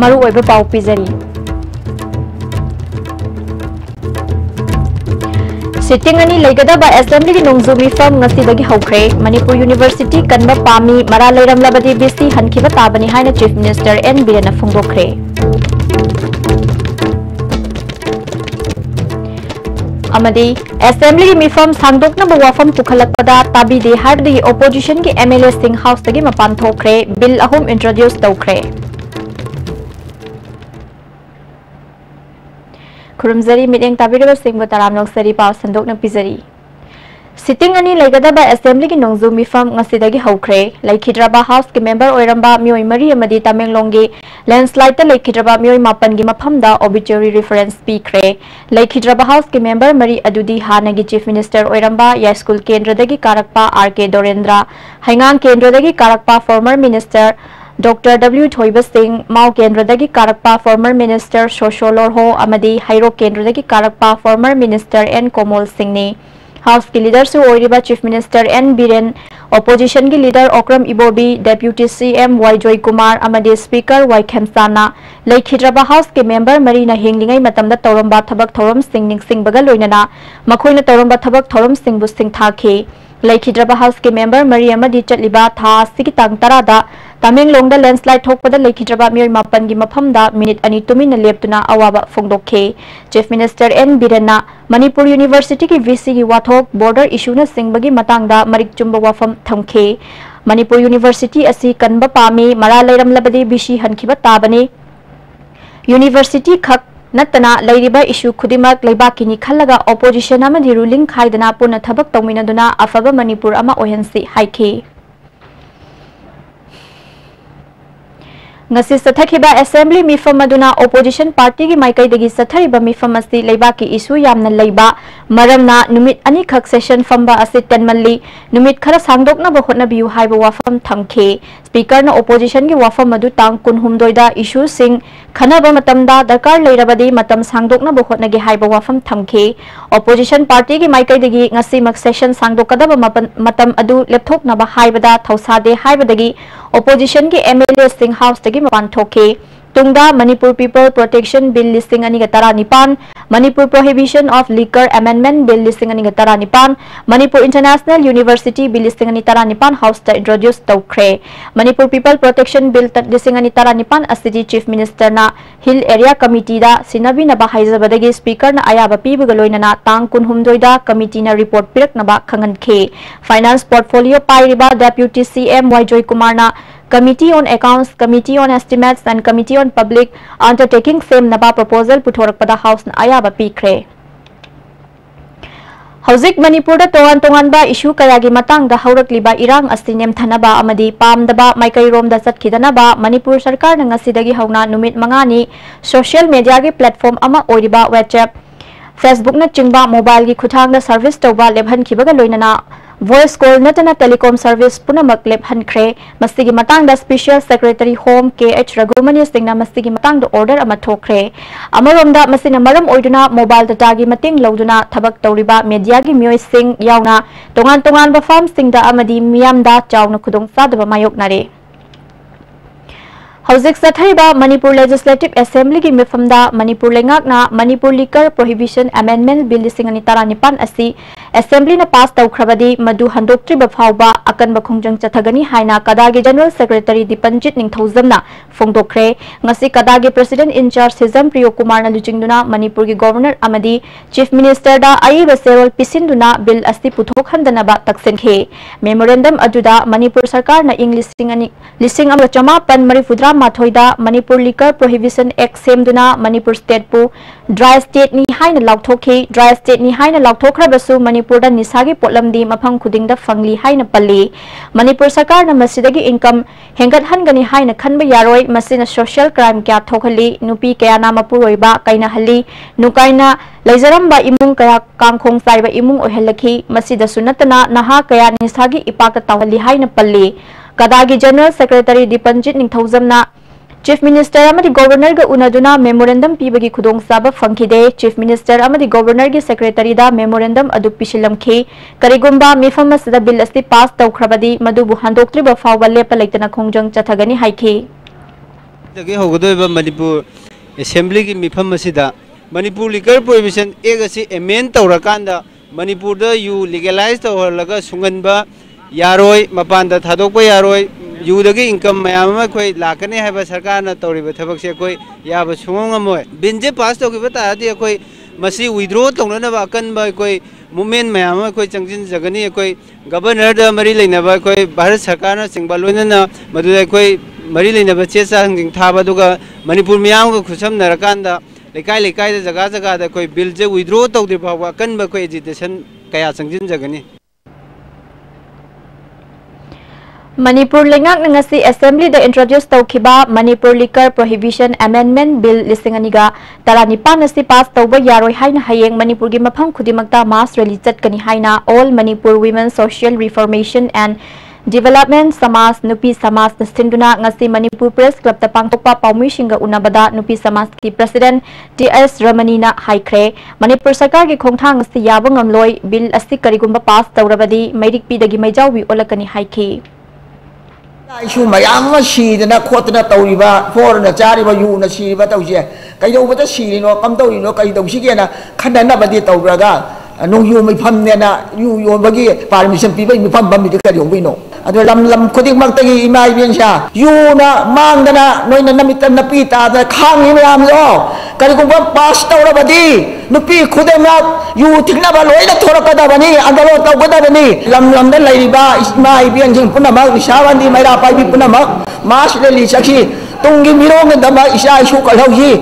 मरुओइबा पाउ पिजरी। सिटिंग अनि लेगदबा असेंबली की नोंजू मिफम ngasi हौख्रे। मणिपुर यूनिवर्सिटी कन्बा पामी मरा लेरमलबदी बीसी हनखिबा ताबनी हाइना चीफ मिनिस्टर एन बीरेन फोंदोखरे। अमदी असेंबली की मिफम सांगदोकनबा वाफम पुखलकपदा ताबीदे हाइबदी ओपोजिशन की एमएलए सिंह हाउस तगी मपान थोखरे। बिल अहुम इंट्रोड्यूस तौखरे। खुरुमजरी मिटेंग ताबीरबा सिंह तराम नोक्सरी पाव संदोकन पिजरी। सिटिंग अनि लेगदबा असेंबली की नोंजू मिफम ngasi हौख्रे। लेखिद्रबा हाउस के मेंबर ओइरंबा मियोय मरी अमदी तमेंगलोंगी लैंडस्लाइड ता लेखिद्रबा मियोय मापन की मफमदा ओबिचुरी रेफरेंस पीख्रे। लेखिद्रबा हाउस के मेंबर मरी अदुदी हानगी चीफ मिनिस्टर ओइरंबा यास्कुल केंद्रदगी कारकपा आर.के. दोरेंद्र, हैंगांग केंद्रदगी कारकपा former minister doctor W Thoiba Singh, Mao केंद्रदगी कारकपा फॉर्मर मिनिस्टर सोशो लोरहो अमदी हैरो केंद्रदगी कारकपा former minister N Komol Singh ने। हाउस की लीडर से ओइरिबा chief minister N Biren, opposition की leader Okram Ibobi, deputy CM Y जोई कुमार अमदी स्पीकर वाई खेमसाना, लेखिद्रबा हाउस के मेंबर मरी न हिंगलिंगै मतमदा तौरंबा थबक थौरम सिंह निंगसिंगबगा लोइनना मखोइना तौरंबा थबक थौरम सिंहबु सिंगथाखि। लेखिद्रबा हाउस के मेंबर मरी अमदी चटलिबा था सिगी तांग तरादा तमेंगलोंगदा लैंडस्लाइड थोकपदा लेखिद्रबा मियोय मापन की मफमदा मिनिट अनि तुमिन लेप्तुना अवाबा फोंदोखे। चीफ मिनिस्टर एन बीरेनना मणिपुर यूनिवर्सिटी की वीसी की वाथोक बॉर्डर इशूना सिंगबगी मतंगदा मरिक चुंबा वाफम थमखे। मणिपुर यूनिवर्सिटी असी कनबा पामी मरा लेरमलबदी बीसी हनखिबा ताबने। यूनिवर्सिटी खक नत्तना लैरिबा इशू खुदिमक लेबाकिनी खल्लगा ओपोजिशन अमदी रूलिंग खाइदना पुनः थबक तौमिनदुना अफबा मणिपुर अमा ओहेंसी हाइखे। ngasi sathakhiba assembly mifam aduna opposition party gi maikaidagi sathariba mifam asi leibaki issue yamna leiba maramna numit ani khak session famba asi tenmalli numit khara sangdokna ba hotna biu haiba wafam thamkhe speaker na opposition gi wafam adu tang kun humdoida issue sing khana ba matamda darkar leirabadi matam sangdokna ba hotna gi haiba wafam thamkhe opposition party gi maikaidagi ngasi mak session sangdokada ba matam adu lepthokna ba haibada thausade haibadagi opposition ki MLA Singh House tagi mapan thoke tungda Manipur People Protection Bill listing ani gatara nipan Manipur Prohibition of Liquor Amendment Bill listing ani gatara nipan Manipur International University Bill listing ani tara nipan House ta introduce tawkre Manipur People Protection Bill listing ani tara nipan asiti Chief Minister na Hill Area Committee da sinabi na ba haizabadagi Speaker na ayaba pibuga loina na tang kunhumdoida committee na report pirak na ba khangankhe Finance Portfolio pairiba Deputy CM Y Joy Kumar na Committee on Accounts, Committee on Estimates and Committee on Public Undertaking same naba proposal puthorakpada House na ayaba pikre. Hauzik Manipur da tongan ba issue kayagi matang da haurakliba irang asinem thanaba amadi pamdaba maikai rom da satkhidana ba Manipur sarkar na ngasidagi hauna numit mangani social media gi platform ama oiriba WhatsApp, Facebook na chingba mobile gi khuthang da service toba lebhan khibaga loinana voice call natana telecom service punamak lebhankre masigi matang da special secretary home KH Ragumani singna masigi matang da order ama thokre amarom da masina maram oiduna mobile data gi mating loduna thabak tawriba media gi myoy sing yauna tongan ba farm sing da amadi miyam da chawna khudong sadaba mayok nare Hauzik sathaiba Manipur Legislative Assembly ki mifamda Manipur lengakna Manipur Liquor Prohibition Amendment Bill listing ani tara nipan asi Assembly na pass tawkhrabadi madu handoktri ba phawba akan ba khongjang chathagani haina kadagi General Secretary Dipanjit Ningthauzamna phongdokre ngasi kadagi President in charge Hizam Priyo Kumar na luchingduna Manipur gi Governor amadi Chief Minister da aiba serol pisinduna bill asti puthok handana ba taksenkhe memorandum aduda Manipur sarkar na listing ama chama pan marifudra mathoida Manipur Liquor Prohibition Act semduna Manipur State pu dry state ni haina lauthokhi dry state ni haina lauthokrabasu Manipur da nisagi potlamdi mafam khuding da fangli haina palli Manipur sarkar na masidagi income hengat hangani haina khanba yaroi masina social crime kya thokhali nupi kaya na mapuroiba kaina halli nukaina leijaramba imung kaya kangkhong saiba imung ohelakhi masida sunatana naha kaya nisagi ipaka tawali haina palli Kadagi General Secretary Dipanjit Ningthauzamna Chief Minister amadi Governor ga unaduna memorandum pibagi khudong saba fangkhide Chief Minister amadi Governor gi Secretary da memorandum adu pishilamkhe karigumba mifamas da bill asti pass tawkhrabadi madubu handoktriba fawba lepa leitana khongjang chathagani haikhe दगे होगदोइबा Manipur assembly की मिफम असिदा Manipur liquor prohibition act असी amend तौरकांदा मणिपुर द यू legalise तौरलगा सुंगनबा यारोय मपान द थादोकबा यारोय यू दगे इनकम मयाम अमा कोई लाकने हाइबा सरकार न तौरिबा थबक से कोई याबा सुंगमोय बिनजे पास तौगिबा तादि कोई मसी विड्रॉ तौननबा अकनबा कोई मूवमेंट मयाम कोई चंगजिन जगनी कोई गवर्नर द मरी लेनबा कोई भारत सरकार न सिंगबा लोइनना मदुदे कोई मरी लेनबा चेसा हंगिंग थाबा दुगा मणिपुर मियाम को खुसम नरकांदा लेकाय लेकाय जगह जगह कोई बिल जे विड्रॉ तौदि फावा कनबा कोई एजिटेशन कया चंगजिन जगनी मणिपुर लेंगाक नंगसी असेंबली द इंट्रोड्यूस तौखिबा Manipur liquor prohibition amendment bill लिसिंगनिगा तरानिपान नसी पास तौबा यारोय हाइना हयेंग मणिपुर गी मफम खुदिमक्ता मास रैली चटकनी हाइना all Manipur women social reformation and development समाज नुपी समाज नसिंदुना ngasi मणिपुर प्रेस क्लब ता पांगथोकपा पाउमिसिंगा उनाबदा नुपी समाज की प्रेसिडेंट टीएस रमनीना हाइख्रे मणिपुर सरकार की खोंगथांग असि याबा ngamloi बिल असि करिगुंबा पास तौरबदी मैरिक पीदगी मैजाउबी ओलकनी हाइखी इशू मयाम सीदना खोतना तौरीबा फोरना चारीबा यूना सीबा तौजे कईदौबदा सीरिनो कम तौरिनो कईदौसिगेना खननबदी तौब्रागा नोंयू मिफमनेना यू योबगी परमिशन पीबई मिफम बमिदि करियोबिनो अदो लम लम खुदिमक्तगी इमा इबेंसा यूना मांगदना नोइना नमित नपी तादा खांगी मयामलो करिगुंबा पास तौरबदी नुपी खुदेमक यू थिगनाबा लोइना थोरकदाबनी अंदलो तौगदाबनी लम लमदा लैरिबा इमा इबेंसिंग पुनमक रिसाबांदी मैरा पाइबी पुनमक मास रेली सखी तुंगी मिरोंगदमा इसा इशू कलौजी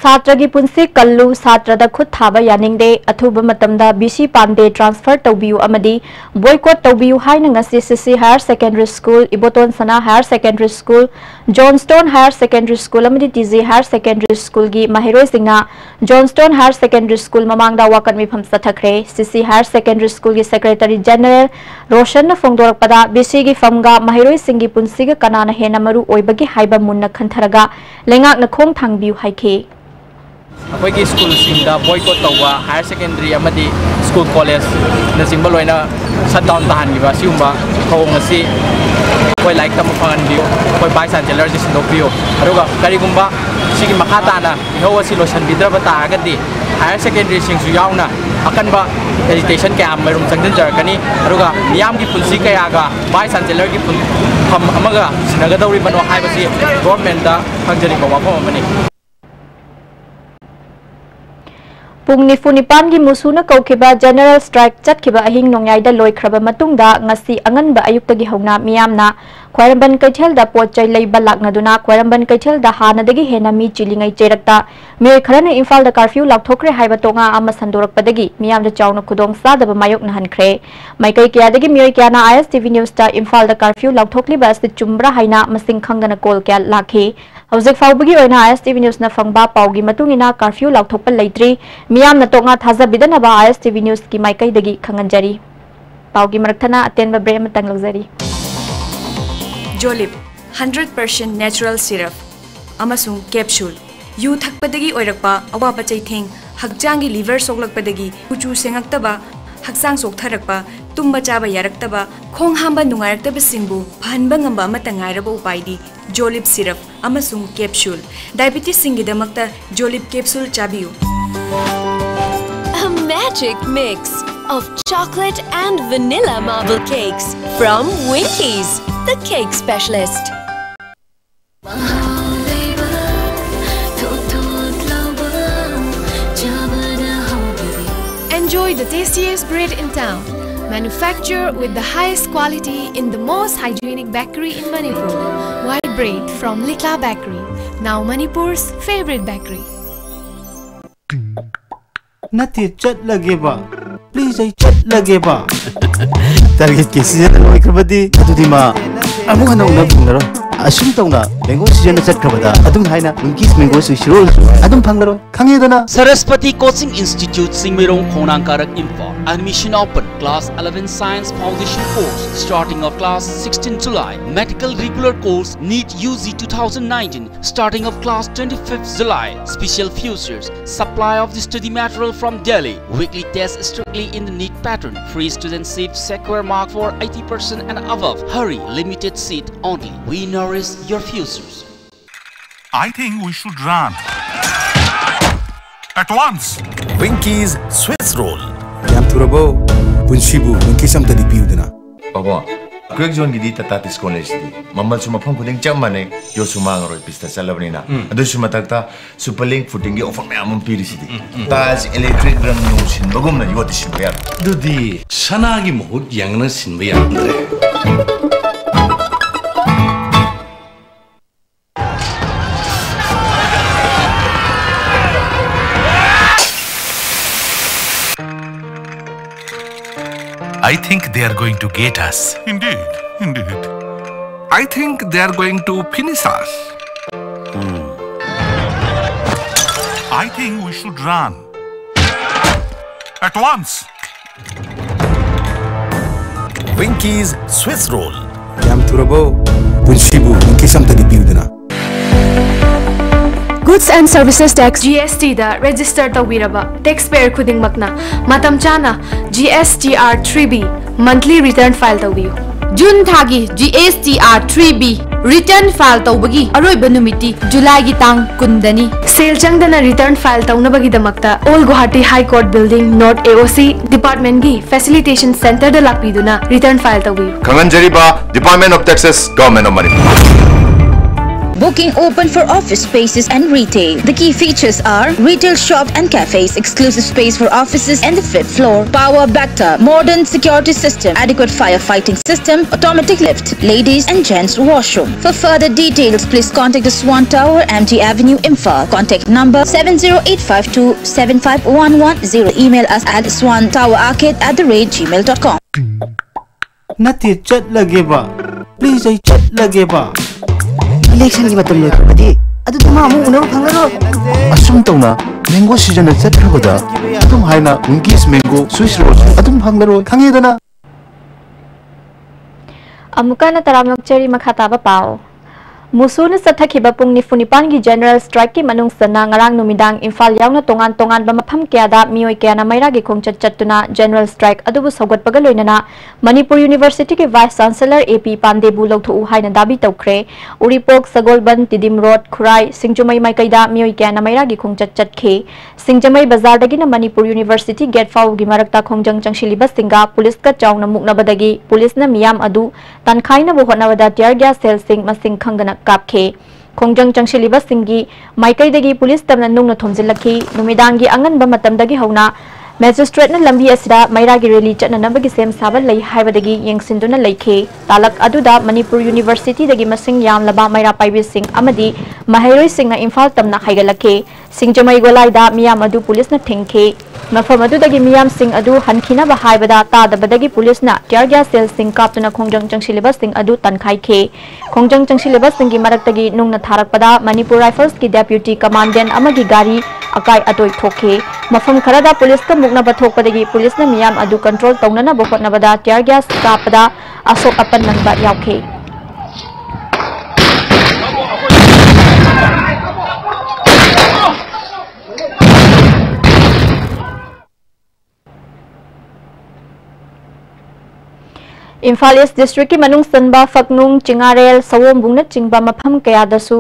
छात्र की पुंसी कल्लू छात्र खुद थाबा यानिंगदे अथुब मतमदा बीसी पांडे ट्रांसफर तौबियु अमदी बॉयकॉट तौबियु हाइना ngasi CC higher secondary school Iboton Sana higher secondary school Johnstone higher secondary school अमदी टीजी हायर सेकेंडरी स्कूल की महिरोय सिंगना जॉनस्टोन हायर सेकेंडरी स्कूल ममांगदा वाकन मिफम सथखरे सीसी हायर सेकेंडरी स्कूल की सेक्रेटरी जनरल रोशन फोंदोरपदा बीसी की फमगा महिरोय सिंगी पुंसी ग कनाना हेना मरु ओइबगी हाइबा मुन्ना खंथरगा लेंगाक न खोंग थांगबियु हाइखे अखोई स्कूल बॉयकॉट तब हायर सेकेंडरी स्कूल कॉलेज नचिंब लोना शट डाउन तहनब थोंग से अखोई लाइक तम फंगनबीयु अखोई वाइस चांसलर से सिंदोकबीयु करीगुंब सिगी मखा ताना इहो असि लोसनबीद्रब तारगदि हायर सेकेंडरी सिंगसु याउना अकनब एजुकेशन क्या मरुम चंगजरकनी मियाम की पुंसी कयागा वाइस चांसलर की फम अमगा सिनगदौरिबनो हाइबसि गवर्नमेंट दा फंगजरिब वाफम अमनी पुंग निफु निपान की मुसुना कौखिबा जनरल स्ट्राइक चटखिबा अहिंग नोंयाइदा लोइख्रबा मतुंगदा ngasi anganba ayuktagi hawna miyamna Khwairamband Keithel दा पोचै लैबा लाक्नदुना ख्वाइरंबन कैथेल दा हानदगी हेना मी चिलिंगै चेरक्ता मिय खरन इम्फाल दा कर्फ्यू लाक्थोक्रे हाइबा तोंगा आमा संदोरकपदगी मियाम दा चाउना खुदोंग सादबा मायोक नहनख्रे माइकै क्यादगी मिय क्याना आईएस टीवी न्यूज दा इम्फाल दा कर्फ्यू लाक्थोक्लिबा अस चुम्ब्रा हाइना मसिंग खंगना कोल क्या लाखी हौजिक फाउबगी ओइना आईएस टीवी न्यूज ना फंगबा पाउगी मतुंगिना कर्फ्यू लाक्थोक्पा लैत्रि मियाम ना तोंगा थाजाबिदनबा आईएस टीवी न्यूज की माइकै दगी खंगनजरी पाउगी मरकथना अतेनबा ब्रेम मतंग लौजरी जोलिप 100% नेचुरल सिरप अमसुंग कैप्सूल यू थकपदगी ओइरकपा अवाबा चैथेंग हकचांगी लिवर सोगलकपदगी कुचू सेंगक्तबा हकचांग सोगथरकपा तुम्बा चाबा यारक्तबा खोंग हांबा नुंगारक्तबा सिंबु फहनबा ngamba amata ngairaba upaidi Jolip syrup अमसुंग capsule diabetes सिंगिदमक्ता जोलिप capsule चाबियु A magic mix of chocolate and vanilla marble cakes from Winkies, the cake specialist. Enjoy the tastiest bread in town. Manufactured with the highest quality in the most hygienic bakery in Manipur. White bread from Likla Bakery, now Manipur's favorite bakery. Nati chat lagi ba? Please ay chat lagi ba? Target kasi na loy krabadi. Ito di ma. Amo ka na unang naro. asum tawna mango season chatkhabada adum haina winkies mango suisrol adum phanglaro khangedana Saraswati Coaching Institute Singmirong Khonang Karak Info. Admission open. Class 11 Science Foundation course starting of class 16 July. Medical regular course NEET UG 2019 starting of class 25th July. Special features. Supply of the study material from Delhi. Weekly test strictly in the NEET pattern. Free studentship secure mark for 80% and above. Hurry, limited seat only. We nourish your futures. I think we should run at once. Winky's Swiss roll. Yam turabo punshibu winky samta di piudana. Baba, quick zone gidi Tatatis College di. Mamal suma phang puding chamane yo sumang roi pista salabnina. Adu suma takta superlink footing gi offer me amon pirisidi. Tas electric drum no sin bagum na yoti sin bayar. Dudi sanagi mohut yang na sin bayar andre. I think they are going to get us. Indeed, indeed. I think they are going to finish us. I think we should run at once. Winky's Swiss roll. Yam turabo punshibu winky samta di piudana. Goods and Services Tax GST da register tawiraba taxpayer khuding makna matam chana GSTR 3B monthly return file tawiyu June thagi GSTR 3B return file tawbagi aroi banumiti July gi tang kundani sale changdana return file tawnabagi damakta All Guwahati High Court Building North AOC Department gi Facilitation Center da lakpiduna return file tawiyu Kanganjariba Department of Taxes Government of Manipur. Booking open for office spaces and retail. The key features are retail shop and cafes, exclusive space for offices and the 5th floor, power backup, modern security system, adequate firefighting system, automatic lift, ladies and gents washroom. For further details, please contact the Swan Tower, MT Avenue, Imphal. Contact number 70852-75110. Email us at swantowerarcade@gmail.com. Nati chat lagi ba? Please ay chat lagi ba? Election gi matam loikabadi adu tama mu unaw phanglaro asum tawna mango season chatkhabada adum haina winkies mango suisrol adum phanglaro khangedana Amukana taramnok cheri makhataba pao Musuna sathakhiba pung nifunipan gi general strike ki manung sana ngarang numidang Imphal yauna tongan ba mapham kyada mioi kyana maira gi khongchat chattuna general strike adubu sogot paga loinana Manipur University ki vice chancellor AP Pandebu lawthu haina dabi tawkhre Uripok Sagolban Tidim Road Khurai Singjumai maikaida mioi kyana maira gi khongchat chatkhe Singjamai bazar dagi na Manipur University gate faw gi marakta khongjang changshiliba singa police ka chawna muknabadagi police na miyam adu tankhai na bu honawada tear gas cell sing masing khangana kapkhe khongjang changshiliba singi maikaidagi police tamna nungna thomjilakhi numidangi anganba matamdagi hauna magistrate na lambi asida maira gi rally chatna nabagi sem saba lei haibadagi yengsinduna leikhe talak aduda Manipur University dagi masing yamlaba maira paibi sing amadi mahairoi singna Imphal tamna haigalakhe singjamai golaida miyam adu police na thengkhe mafam adudagi miyam sing adu hankhina ba haibada tadabadagi police na tear gas cell sing kaptuna khongjang changshiliba sing adu tankhai khongjang changshiliba singi maraktagi nungna tharakpada Manipur Rifles ki deputy commandant amagi gari akai atoi thokhe mafam kharada police ka mukna bathokpadagi police na miyam adu control tawnana bo hotnabada tear gas kapada asok apan nangba yaukhe Imphal East District ki manung sanba Faknung Chingarel Sawombung na chingba mapham kaya dasu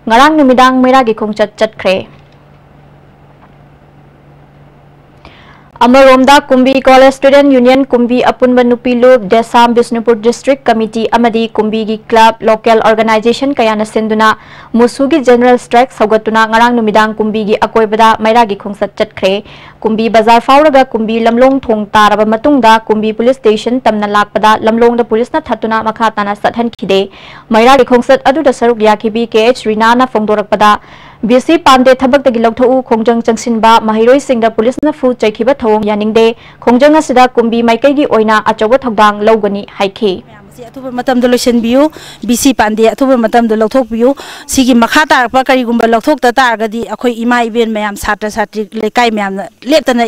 ngarang numidang maira gi khongchat chatkre Amaromda Kumbi College Student Union Kumbi Apunba Nupilub Desam Bisnupur District Committee Amadi Kumbi gi Club Local Organization Kayana Sinduna Musugi General Strike Saugatuna Ngarang Numidang Kumbi gi Akoibada Maira gi Khongsat Chatkre Kumbi Bazar Fauraga Kumbi Lamlong Thong Taraba Matungda Kumbi Police Station Tamna Lakpada Lamlong da Police na Thatuna Makhatana Sathan Khide Maira gi Khongsat Aduda Saruk Yakibi KH Rina na Fongdorakpada BC Pande Thabak dagi Lawthu Khongjang Changsinba Mahiroi Singda Police na Fu Chaikhiba Thong Yaningde Khongjang asida Kumbi Maikai gi Oina Achawa Thogdang Lawgani Haikhe अथुब मतम दो lotion बियो BC Pandey अथुब मतम दो लौथोक बियो सिगी मखा तारपा करिगुंबा लौथोक ता तारगदी अखोई इमा इबेन मयाम छात्र छात्री लेकाई मयाम लेपतना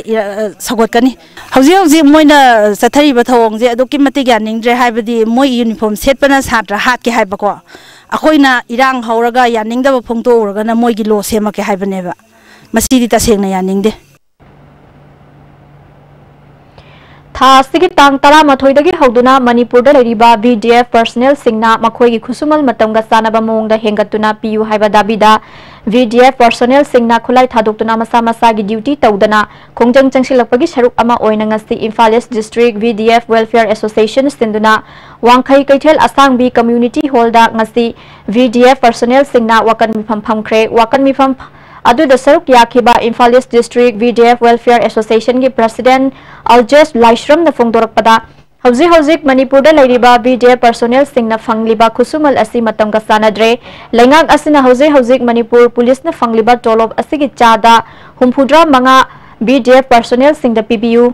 सगोतकनी हौजी हौजी मोइना सथरिबा थवंगजे अदुकी मति यानिंग्रे हाइबदी मोइ यूनिफॉर्म सेटपना छात्र हातके हाइबको अखोइना इरांग हौरगा यानिंगदबा फोंगतोरगना मोइगी लो सेमके हाइबनेबा मसीदी तसेंगना यानिंगदे थासिगी तांग तरा मथोइदगी हौदुना मणिपुरदा लेरिबा VDF पर्सनल सिंगना मखोइगी खुसुमल मतंगा सानबा मोंगदा हेंगतुना पियु हाइबा दाबिदा VDF पर्सनल सिंगना खुलाई थादोक्तुना मसा मसागी ड्यूटी तौदना खोंजंग चंगसिलकपगी सरुक अमा ओइना ngasi Imphal East District VDF Welfare Association sinduna wangkhai kaithel asangbi community hall da ngasi VDF personnel singna wakan mifam phamkhre wakan mifam अदुदा सरुक याखिबा Imphal east district VDF welfare association की president अल्जेस लाइश्रम न फोंदोरकपदा हौजिक मणिपुरदा लेरिबा VDF पर्सोनेल सिंगना फंगलिबा खुसुमल असि मतंगा सानद्रे लेंगाक असिना हौजिक Manipur police न फंगलिबा टोलोब असिगी चादा 65 VDF पर्सोनेल सिंगदा पिबियु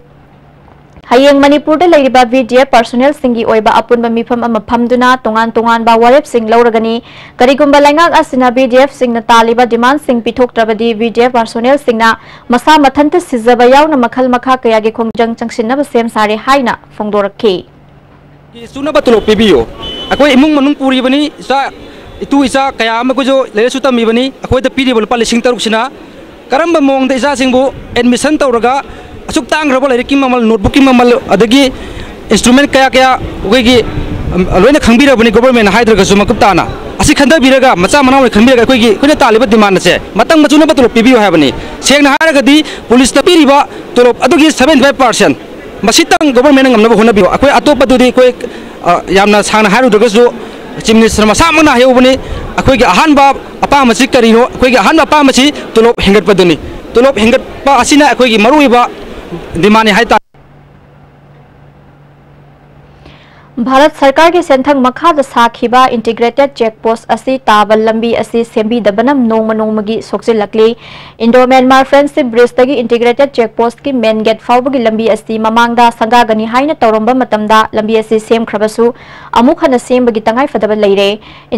Hayeng Manipur da leiriba VDF personnel singi oiba apunba mifam ama phamduna tongan ba warep sing lauragani karigumba lengak asina VDF singna taliba demand sing pithoktrabadi VDF personnel singna masa mathanta sizaba yauna makhal makha kayagi khongjang changsinna ba sem sare haina phongdorakhi suna batulo pibiyo akoi imung manung puri bani sa itu isa kaya ama ko jo le suta mi bani akoi da pidi bol palising taruk sina karamba mong da isa singbu admission tawraga asuk tang rabo le kim mamal notebook kim mamal adagi instrument kaya wegi loina khangbira bani government hydra ga suma kuptana asi khanda biraga macha manaw le khanbira koi gi koina taliba demand se matang machuna batolo pibiyo habani sengna haraga di police ta piriba tolop adugi 75% masitang government ngamna hona biyo akoi atop adudi koi yamna sangna haru dogasu chief minister masa mangna hayobani akoi gi ahan ba apa machi karino akoi gi ahan apa machi tolop hengat paduni tolop hengat pa asina akoi gi maruiba demand है भारत सरकार के सेंथंग मखाद साखिबा integrated check post असि ताबल लंबी असि सेंबी दबनम नोंगमगी सोक्सिलकली इंडो म्यांमार फ्रेंडशिप ब्रिज तगी इंटीग्रेटेड चेक पोस्ट की मेन गेट फाउबगी लंबी असि ममांगदा संगागनी हाइना तौरंबा मतमदा लंबी असि सेम खरबसु अमुक हना सेमबगी तंगाई फदबा लेरे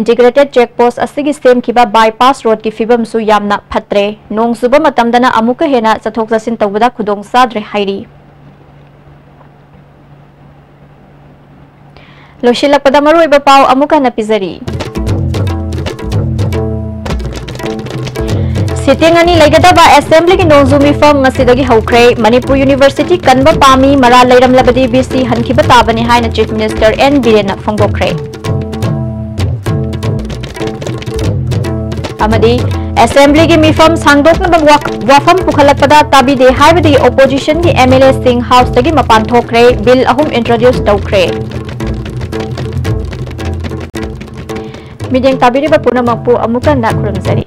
इंटीग्रेटेड चेक पोस्ट असि सेम खिबा बाईपास रोड की फिबम सु यामना फत्रे नोंग सुबा मतमदना अमुक हेना चथोक चसिन तौबदा खुदोंग साद्रे हाइरी लोशिलक पदा मरुइबा पाव अमुका नपिजरी सिटिंग अनि लेगदबा असेंबली की नोंजुमी फॉर्म ngasiदagi हौख्रे मणिपुर यूनिवर्सिटी कनबा पामी मरा लेरमलबदी BC हनखिबा ताबनी हाइना चीफ मिनिस्टर N बिरेन फोंगोख्रे अमदी असेंबली की मिफम सांगदोकनबा वाफम पुखलकपदा ताबिदे हाइबदी ओपोजिशन की MLA सिंह हाउस तगी मपान थोख्रे बिल अहुम इंट्रोड्यूस तौख्रे मीडियम ताबिरिबा पुनमकपु अमुका नाखुरमजरी